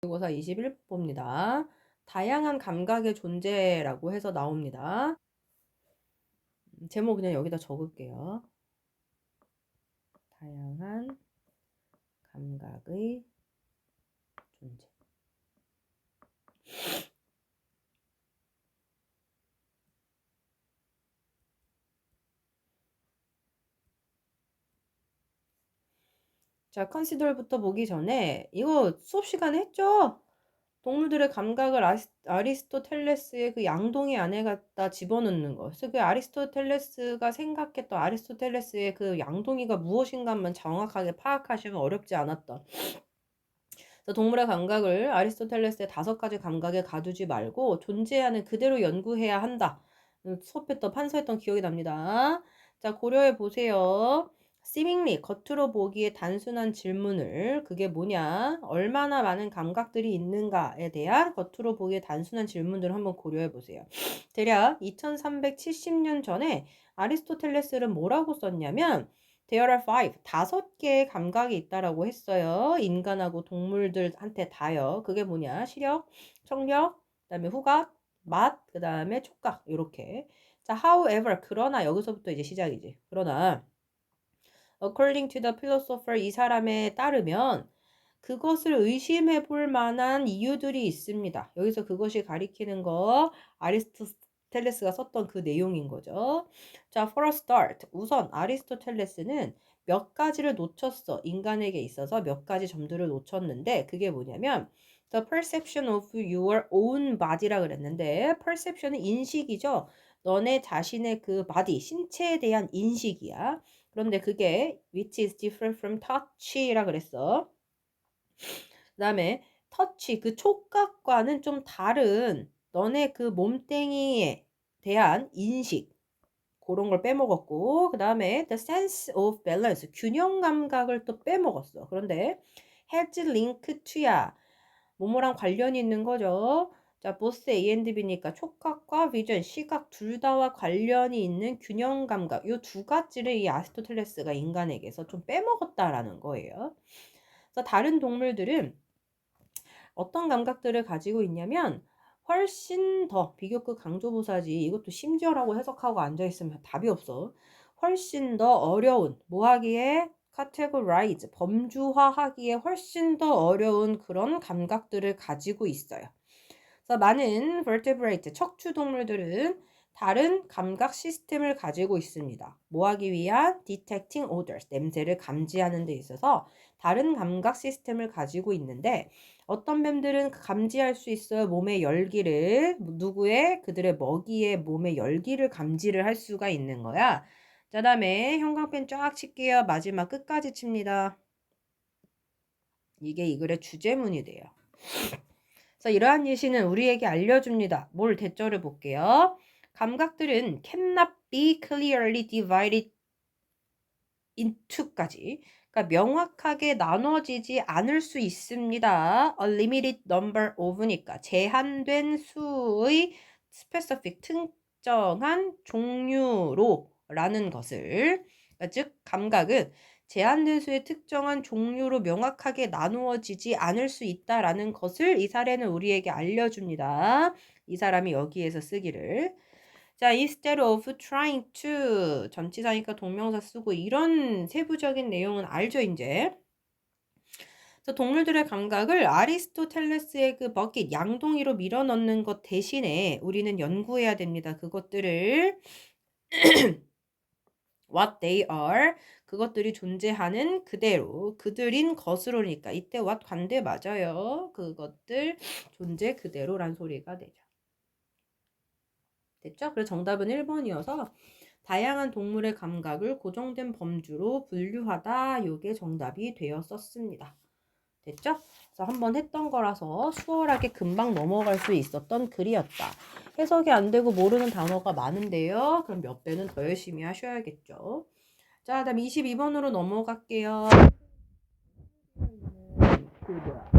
모의고사 21번입니다. 다양한 감각의 존재라고 해서 나옵니다. 제목 그냥 여기다 적을게요. 다양한 감각의 존재. 자, 컨시더부터 보기 전에 이거 수업 시간에 했죠? 동물들의 감각을 아리스토텔레스의 그 양동이 안에 갖다 집어넣는 거. 그래서 그 아리스토텔레스가 생각했던 아리스토텔레스의 그 양동이가 무엇인가만 정확하게 파악하시면 어렵지 않았던. 그래서 동물의 감각을 아리스토텔레스의 5가지 감각에 가두지 말고 존재하는 그대로 연구해야 한다. 수업했던 판서했던 기억이 납니다. 자, 고려해 보세요. seemingly 겉으로 보기에 단순한 질문을 그게 뭐냐? 얼마나 많은 감각들이 있는가에 대한 겉으로 보기에 단순한 질문들을 한번 고려해 보세요. 대략 2370년 전에 아리스토텔레스는 뭐라고 썼냐면 There are 5개의 감각이 있다라고 했어요. 인간하고 동물들한테 다요. 그게 뭐냐? 시력, 청력, 그다음에 후각, 맛, 그다음에 촉각 이렇게. 자, however 그러나 여기서부터 이제 시작이지. 그러나 according to the philosopher 이 사람에 따르면 그것을 의심해 볼 만한 이유들이 있습니다. 여기서 그것이 가리키는 거 아리스토텔레스가 썼던 그 내용인 거죠. 자, for a start 우선 아리스토텔레스는 몇 가지를 놓쳤어. 인간에게 있어서 몇 가지 점들을 놓쳤는데 그게 뭐냐면 the perception of your own body라 그랬는데 perception은 인식이죠. 너네 자신의 그 body, 신체에 대한 인식이야. 그런데 그게 which is different from touch라 그랬어. 그 다음에 터치, 그 촉각과는 좀 다른 너네 그 몸뚱이에 대한 인식 그런 걸 빼먹었고 그 다음에 the sense of balance 균형 감각을 또 빼먹었어. 그런데 has link to야 뭐뭐랑 관련이 있는 거죠. 자, both A and B니까 촉각과 비전, 시각 둘 다와 관련이 있는 균형 감각 이 2가지를 이 아리스토텔레스가 인간에게서 좀 빼먹었다라는 거예요. 그래서 다른 동물들은 어떤 감각들을 가지고 있냐면 훨씬 더 비교급 강조부사지 이것도 심지어라고 해석하고 앉아있으면 답이 없어. 훨씬 더 어려운 뭐 하기에 categorize 범주화하기에 훨씬 더 어려운 그런 감각들을 가지고 있어요. 그래서 많은 vertebrate 척추 동물들은 다른 감각 시스템을 가지고 있습니다. 뭐 하기 위한 detecting odors 냄새를 감지하는 데 있어서 다른 감각 시스템을 가지고 있는데 어떤 뱀들은 감지할 수 있어요. 몸의 열기를 누구의 그들의 먹이의 몸의 열기를 감지를 할 수가 있는 거야. 자, 다음에 형광펜 쫙 칠게요. 마지막 끝까지 칩니다. 이게 이 글의 주제문이 돼요. 그래서 이러한 예시는 우리에게 알려줍니다. 뭘 대절을 볼게요. 감각들은 cannot be clearly divided into까지. 그러니까 명확하게 나눠지지 않을 수 있습니다. A limited number of니까 제한된 수의 specific 특정한 종류로 라는 것을 그러니까 즉 감각은 제한된 수의 특정한 종류로 명확하게 나누어지지 않을 수 있다라는 것을 이 사례는 우리에게 알려줍니다. 이 사람이 여기에서 쓰기를 자, instead of trying to 전치사니까 동명사 쓰고 이런 세부적인 내용은 알죠, 이제. 그래서 동물들의 감각을 아리스토텔레스의 그 버킷 양동이로 밀어넣는 것 대신에 우리는 연구해야 됩니다. 그것들을 what they are 그것들이 존재하는 그대로 그들인 것으로니까 이때 what 관대 맞아요. 그것들 존재 그대로란 소리가 되죠. 됐죠? 그래서 정답은 1번이어서 다양한 동물의 감각을 고정된 범주로 분류하다. 요게 정답이 되었었습니다. 됐죠? 그래서 한번 했던 거라서 수월하게 금방 넘어갈 수 있었던 글이었다. 해석이 안 되고 모르는 단어가 많은데요. 그럼 몇 배는 더 열심히 하셔야겠죠. 자, 다음 22번으로 넘어갈게요. 그 뭐야?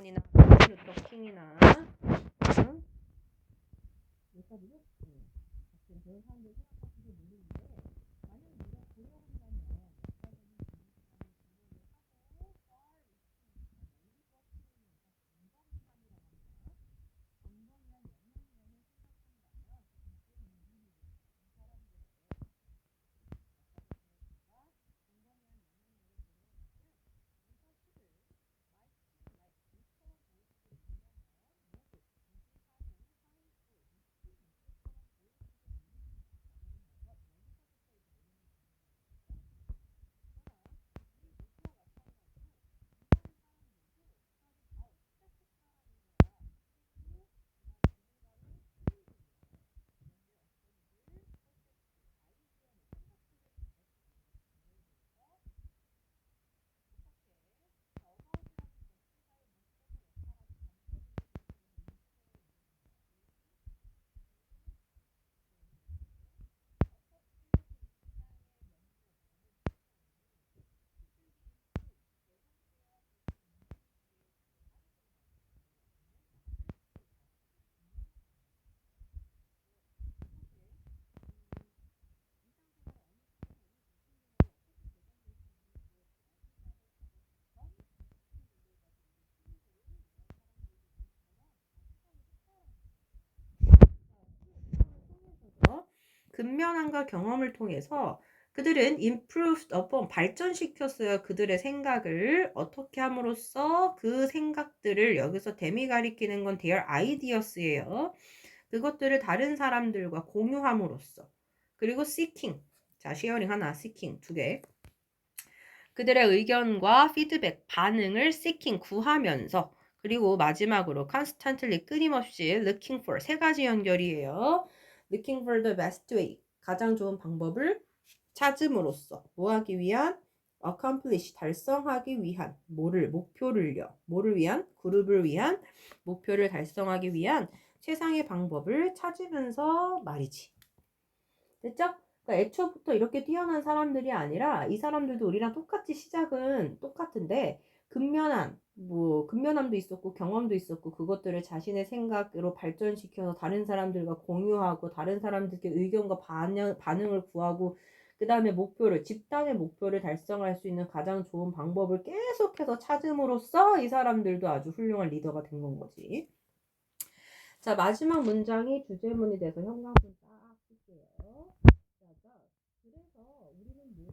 제퍼슨이나 마틴 루터 킹이나 응? 루터들은 같은 그런 사람들 생각할지도 모르는데 만약 우리가 고려한다면 근면함과 경험을 통해서 그들은 improved upon 발전시켰어요. 그들의 생각을 어떻게 함으로써 그 생각들을 여기서 댐이 가리키는 건 their ideas예요. 그것들을 다른 사람들과 공유함으로써 그리고 seeking 자 sharing 하나 seeking 두 개 그들의 의견과 피드백 반응을 seeking 구하면서 그리고 마지막으로 constantly 끊임없이 looking for 세 가지 연결이에요. looking for the best way 가장 좋은 방법을 찾음으로써 뭐 하기 위한 accomplish 달성하기 위한 뭐를 목표를요. 뭐를 위한 그룹을 위한 목표를 달성하기 위한 최상의 방법을 찾으면서 말이지. 됐죠? 그러니까 애초부터 이렇게 뛰어난 사람들이 아니라 이 사람들도 우리랑 똑같이 시작은 똑같은데 근면함도 있었고 경험도 있었고 그것들을 자신의 생각으로 발전시켜서 다른 사람들과 공유하고 다른 사람들께 의견과 반응을 구하고 그 다음에 집단의 목표를 달성할 수 있는 가장 좋은 방법을 계속해서 찾음으로써 이 사람들도 아주 훌륭한 리더가 된 건 거지. 자, 마지막 문장이 주제문이 돼서 형광펜 딱 쓸게요. 그래서 우리는 모두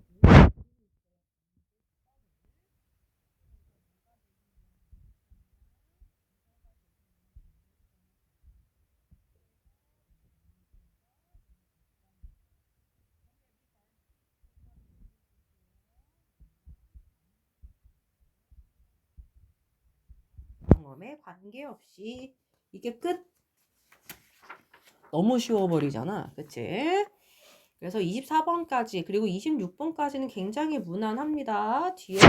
경험에 관계없이 이게 끝. 너무 쉬워버리잖아. 그치? 그래서 24번까지 그리고 26번까지는 굉장히 무난합니다. 뒤에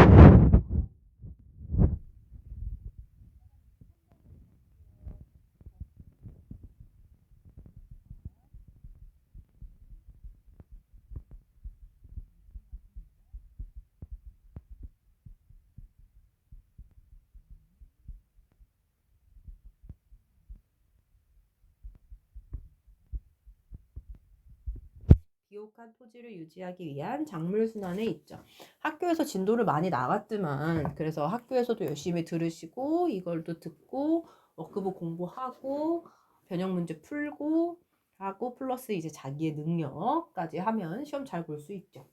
비옥한 토지를 유지하기 위한 작물 순환에 있죠. 학교에서 진도를 많이 나갔지만 그래서 학교에서도 열심히 들으시고 이걸도 듣고 워크북 공부하고 변형 문제 풀고 하고 플러스 이제 자기의 능력까지 하면 시험 잘 볼 수 있죠.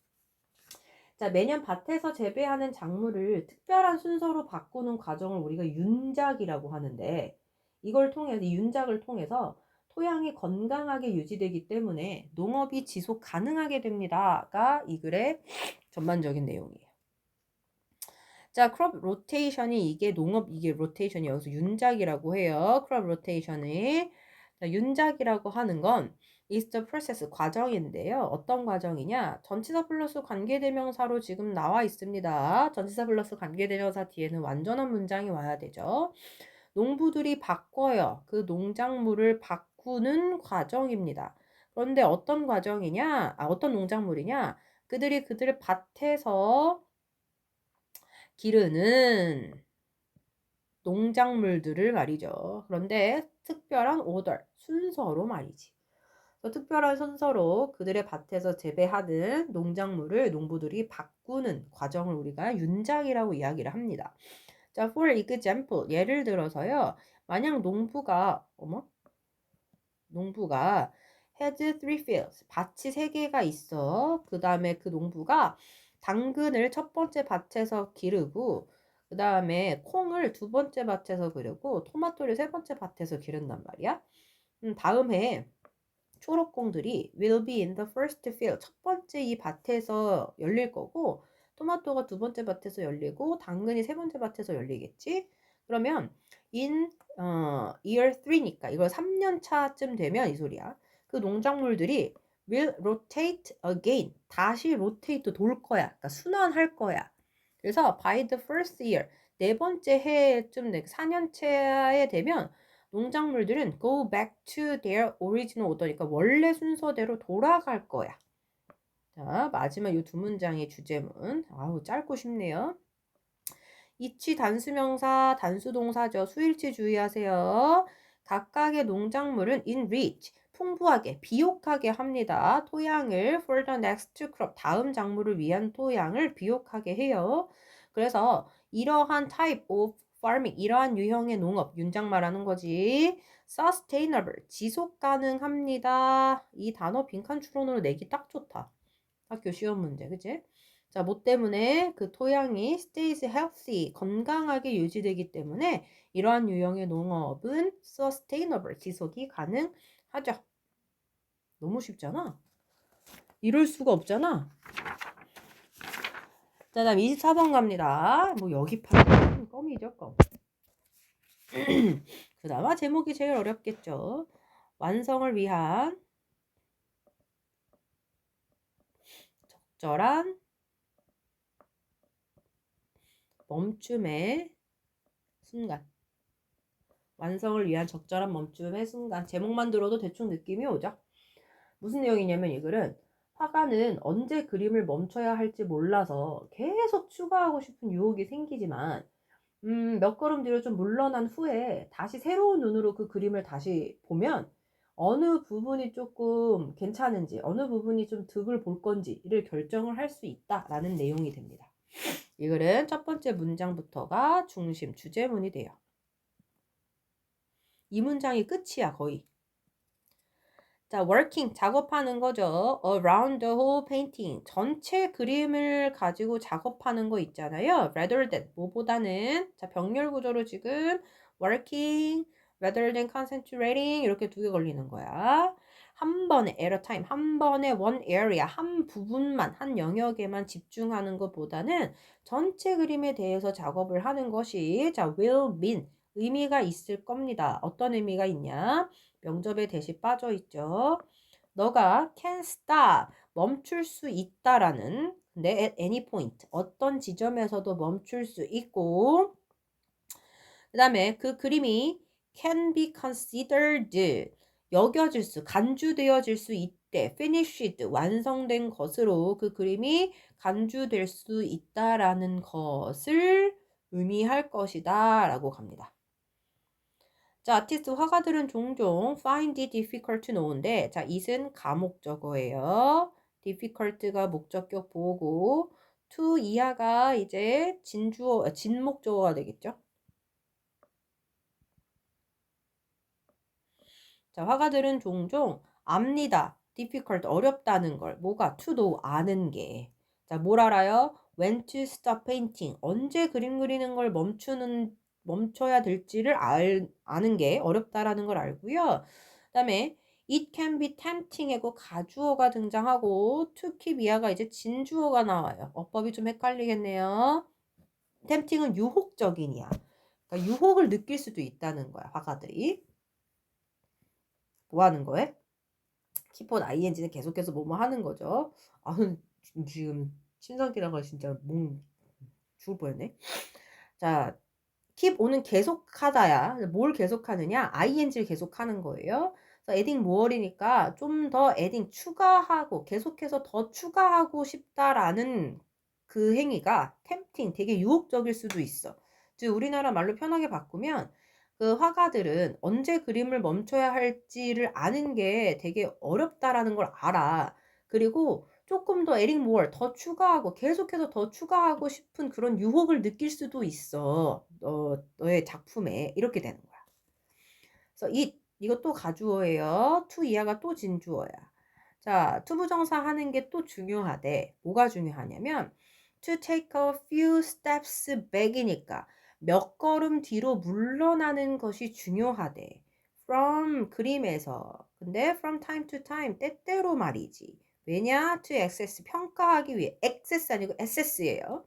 자, 매년 밭에서 재배하는 작물을 특별한 순서로 바꾸는 과정을 우리가 윤작이라고 하는데 이걸 통해서 윤작을 통해서 토양이 건강하게 유지되기 때문에 농업이 지속 가능하게 됩니다가 이 글의 전반적인 내용이에요. 자, 크롭 로테이션이 이게 로테이션이 여기서 윤작이라고 해요. 크롭 로테이션이 윤작이라고 하는 건 is the process 과정인데요. 어떤 과정이냐? 전치사 플러스 관계대명사로 지금 나와 있습니다. 전치사 플러스 관계대명사 뒤에는 완전한 문장이 와야 되죠. 농부들이 바꿔요. 그 농작물을 바꾸는 과정입니다. 그런데 어떤 과정이냐? 어떤 농작물이냐? 그들이 밭에서 기르는 농작물들을 말이죠. 그런데 특별한 order, 순서로 말이지. 특별한 순서로 그들의 밭에서 재배하는 농작물을 농부들이 바꾸는 과정을 우리가 윤작이라고 이야기를 합니다. 자, for example, 예를 들어서요. 만약 농부가 has three fields, 밭이 3개가 있어. 그 다음에 그 농부가 당근을 첫 번째 밭에서 기르고, 그 다음에 콩을 두 번째 밭에서 기르고, 토마토를 세 번째 밭에서 기른단 말이야. 다음 해에 초록콩들이 will be in the first field. 첫 번째 이 밭에서 열릴 거고, 토마토가 두 번째 밭에서 열리고, 당근이 세 번째 밭에서 열리겠지? 그러면 in year 3니까 이거 3년 차쯤 되면 이 소리야. 그 농작물들이 will rotate again. 다시 rotate 돌 거야. 그러니까 순환할 거야. 그래서 by the first year, 네 번째 해쯤 4년째에 되면 농작물들은 go back to their original order니까 원래 순서대로 돌아갈 거야. 자, 마지막 이 두 문장의 주제문. 아우, 짧고 쉽네요. 이치 단수명사, 단수동사죠. 수일치 주의하세요. 각각의 농작물은 enrich, 풍부하게, 비옥하게 합니다. 토양을 for the next crop, 다음 작물을 위한 토양을 비옥하게 해요. 그래서 이러한 type of farming, 이러한 유형의 농업, 윤작 말하는 거지. sustainable, 지속 가능합니다. 이 단어 빈칸 추론으로 내기 딱 좋다. 학교 시험 문제, 그치? 자, 뭐 때문에 그 토양이 stays healthy, 건강하게 유지되기 때문에 이러한 유형의 농업은 sustainable, 지속이 가능하죠. 너무 쉽잖아. 이럴 수가 없잖아. 자, 다음 24번 갑니다. 뭐 여기 파는 껌이죠, 껌. 그나마 제목이 제일 어렵겠죠. 완성을 위한 적절한 멈춤의 순간. 완성을 위한 적절한 멈춤의 순간. 제목만 들어도 대충 느낌이 오죠. 무슨 내용이냐면 이 글은 화가는 언제 그림을 멈춰야 할지 몰라서 계속 추가하고 싶은 유혹이 생기지만 몇 걸음 뒤로 좀 물러난 후에 다시 새로운 눈으로 그 그림을 다시 보면 어느 부분이 조금 괜찮은지 어느 부분이 좀 득을 볼 건지를 결정을 할 수 있다라는 내용이 됩니다. 이 글은 첫 번째 문장부터가 중심 주제문이 돼요. 이 문장이 끝이야 거의. 자, working, 작업하는 거죠. around the whole painting, 전체 그림을 가지고 작업하는 거 있잖아요. rather than, 뭐보다는. 자, 병렬 구조로 지금 working, rather than concentrating 이렇게 두 개 걸리는 거야. 한 번에, at a time, 한 번에 one area, 한 부분만, 한 영역에만 집중하는 것보다는 전체 그림에 대해서 작업을 하는 것이, 자, will mean, 의미가 있을 겁니다. 어떤 의미가 있냐? 명접에 대시 빠져 있죠. 너가 can stop, 멈출 수 있다라는, 근데 at any point, 어떤 지점에서도 멈출 수 있고, 그 다음에 그 그림이 can be considered, 여겨질 수, 간주되어질 수 있대. finished, 완성된 것으로 그 그림이 간주될 수 있다라는 것을 의미할 것이다 라고 갑니다. 자, 아티스트 화가들은 종종 find it difficult to know인데, 자, it은 가목적어예요. difficult가 목적격 보고, to 이하가 이제 진목적어가 되겠죠. 자, 화가들은 종종 압니다. difficult, 어렵다는 걸. 뭐가? to know, 아는 게. 자, 뭘 알아요? when to stop painting, 언제 그림 그리는 걸 멈춰야 될지를 아는 게 어렵다라는 걸 알고요. 그 다음에 it can be tempting이고 가주어가 등장하고 to keep 이하가 이제 진주어가 나와요. 어법이 좀 헷갈리겠네요. tempting은 유혹적인이야. 그러니까 유혹을 느낄 수도 있다는 거야, 화가들이. 뭐 하는 거에? 키포드 ing는 계속해서 뭐뭐 하는 거죠. 아, 지금 신성기라가 진짜 몸 죽을 뻔했네. 자, keep on은 계속하다야. 뭘 계속하느냐? ing를 계속하는 거예요. 그래서 adding more이니까 좀 더 adding 추가하고 계속해서 더 추가하고 싶다라는 그 행위가 tempting, 되게 유혹적일 수도 있어. 즉 우리나라 말로 편하게 바꾸면 그 화가들은 언제 그림을 멈춰야 할지를 아는 게 되게 어렵다라는 걸 알아. 그리고 조금 더 에릭 모어 더 추가하고 계속해서 더 추가하고 싶은 그런 유혹을 느낄 수도 있어. 너의 작품에. 이렇게 되는 거야. 그래서 이것도 가주어예요. to 이하가 또 진주어야. 자, 투부정사 하는 게 또 중요하대. 뭐가 중요하냐면 to take a few steps back이니까 몇 걸음 뒤로 물러나는 것이 중요하대. from 그림에서. 근데 from time to time 때때로 말이지. 왜냐? to access 평가하기 위해. access 아니고 assess예요.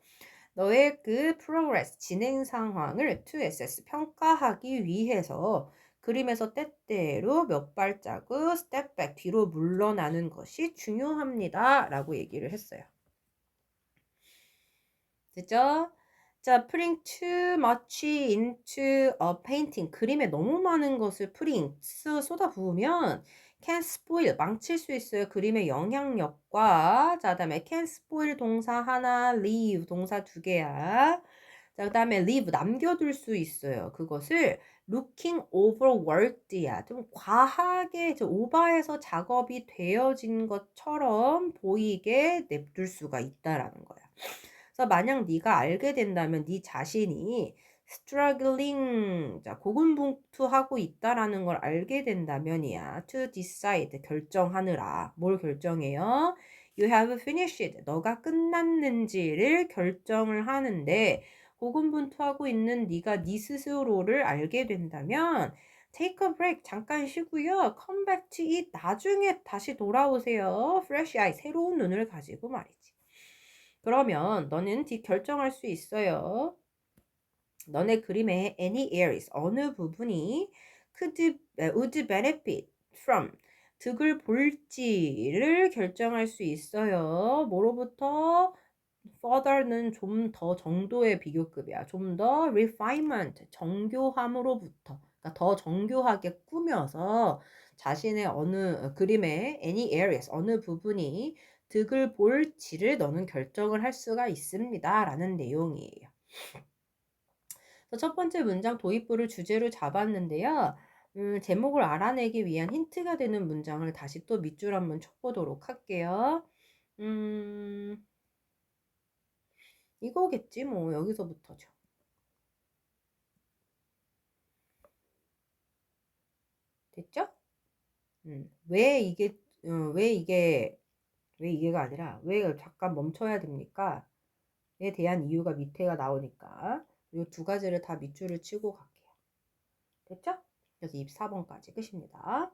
너의 그 progress 진행 상황을 to assess 평가하기 위해서 그림에서 때때로 몇 발자국 step back 뒤로 물러나는 것이 중요합니다. 라고 얘기를 했어요. 됐죠? 자, putting too much into a painting. 그림에 너무 많은 것을 putting, 쏟아 부으면 can spoil, 망칠 수 있어요. 그림의 영향력과. 자, 그다음에 can spoil 동사 하나, leave 동사 두 개야. 자, 그다음에 leave 남겨둘 수 있어요. 그것을 looking overworked야. 좀 과하게 오버해서 작업이 되어진 것처럼 보이게 냅둘 수가 있다라는 거야. 그래서 만약 네가 알게 된다면 네 자신이 struggling, 자, 고군분투하고 있다라는 걸 알게 된다면이야. to decide, 결정하느라. 뭘 결정해요? You have finished, 너가 끝났는지를 결정을 하는데 고군분투하고 있는 네가 네 스스로를 알게 된다면 take a break, 잠깐 쉬고요. come back to it, 나중에 다시 돌아오세요. fresh eye, 새로운 눈을 가지고 말이지. 그러면 너는 결정할 수 있어요. 너네 그림의 any areas, 어느 부분이 would benefit from, 득을 볼지를 결정할 수 있어요. 뭐로부터? further는 좀 더 정도의 비교급이야. 좀 더 refinement, 정교함으로부터. 그러니까 더 정교하게 꾸며서 자신의 어느 그림의 any areas, 어느 부분이 득을 볼지를 너는 결정을 할 수가 있습니다. 라는 내용이에요. 첫 번째 문장 도입부를 주제로 잡았는데요. 제목을 알아내기 위한 힌트가 되는 문장을 다시 또 밑줄 한번 쳐보도록 할게요. 이거겠지 뭐 여기서부터죠. 됐죠? 왜 이게 왜 이게가 아니라 왜 잠깐 멈춰야 됩니까? 에 대한 이유가 밑에가 나오니까 이 두 가지를 다 밑줄을 치고 갈게요. 됐죠? 그래서 24번까지 끝입니다.